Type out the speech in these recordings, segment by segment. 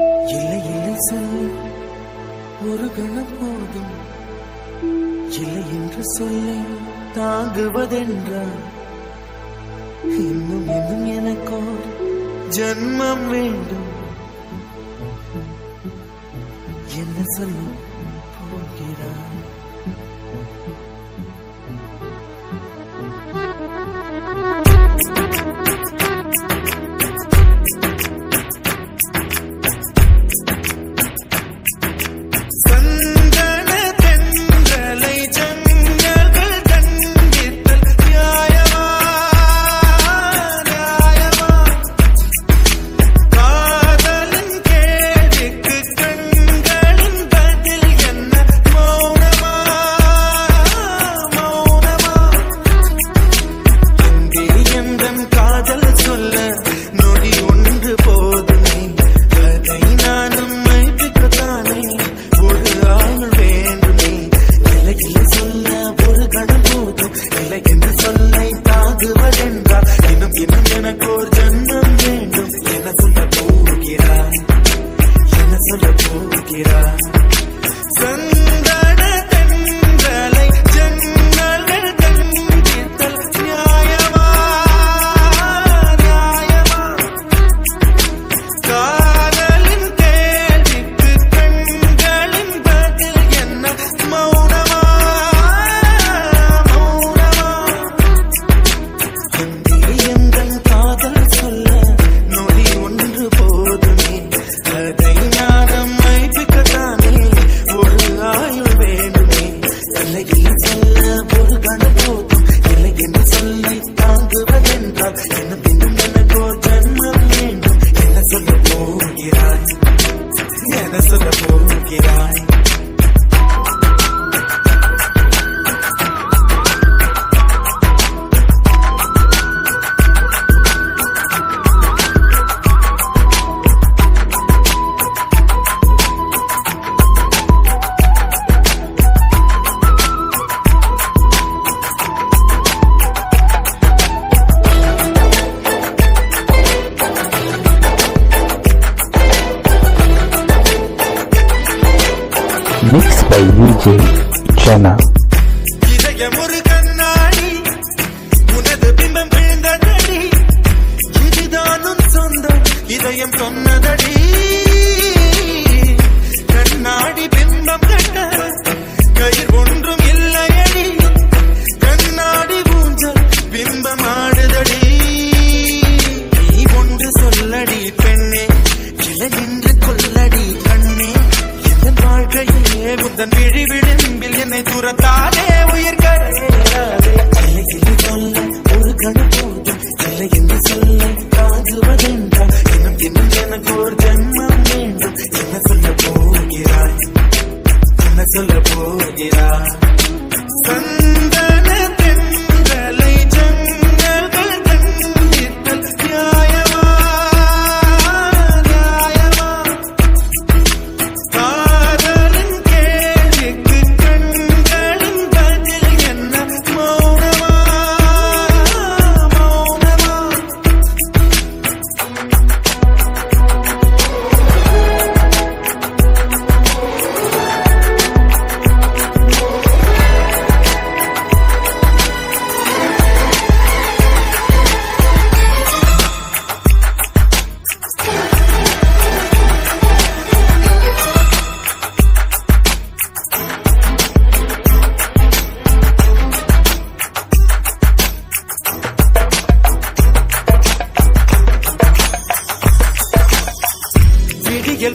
இல்லை இல்லை சொல்லு ஒரு கணம் போதும், இல்லை என்று சொல்ல தாங்குவதென்றால் இன்னும் இன்னும் எனக்கோ ஜன்மம் வேண்டும். என்ன சொல்ல போகிறாய்? Mixed by DJ Chana. இதயம் ஒரு கண்ணாடி, உனது பிம்பம் விழுந்ததடி, இதுதானும் சொந்தம் இதயம் சொன்னதடி. கண்ணாடி பிம்பம் கட்ட கயிர் ஒன்றும் இல்லையடி, கண்ணாடி ஊஞ்சல் பிம்பம் ஆடுதடி. நீ ஒன்று சொல்லடி பெண்ணே, இலை நின்று கொல்லடி கண்ணே. வாழ்க்கையே உந்தன் விழி விளிம்பில் என்னை துரத்தாதே, உயிர் கரையேறாதே. இல்லை இல்லை சொல்ல ஒரு கணம் போதும், இல்லை என்று சொல்ல தாங்குவதென்றால் இன்னும் இன்னும் எனக்கு ஒரு ஜன்மம் வேண்டும். என்ன சொல்ல போகிறாய்? என்ன சொல்ல போகிறாய்? சந்தன தென்றலை ஜன்னல்கள் கண்டித்தல் நியாயமா?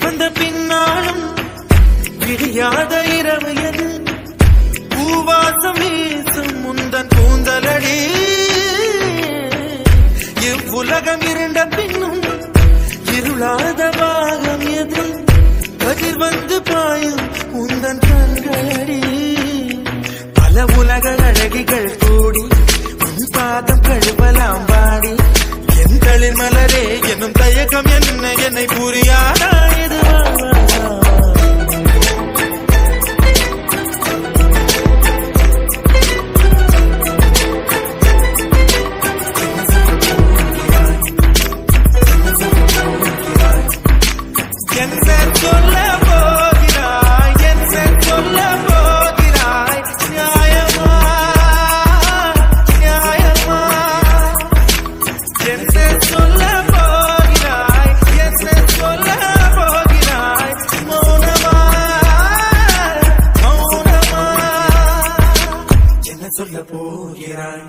வந்த பின்னாலும் விடியாத இரவு எது, பூவாசம் வீசும் முந்தன் பூந்தலடி. இவ்வுலகம் இருண்ட பின்னும் இருளாத பாகம் எது, கதிர் வந்து பாயும் உந்தன் கண்களடி. பல உலக அழகிகள் கூடி உன் பாதம் கழுவலாம் பாடி, எங்களின் மலரே என்னும் தயக்கம் என்ன என்னை புரியாதா? இது என்ன சொல்ல போகிறாய், என்ன சொல்ல போகிறாய்? நியாயமா நியாயமா என்ன சொல்ல போகிறாய், என்ன சொல்ல போகிறாய்? மௌனமா மௌனமா என்ன சொல்ல போகிறாய்?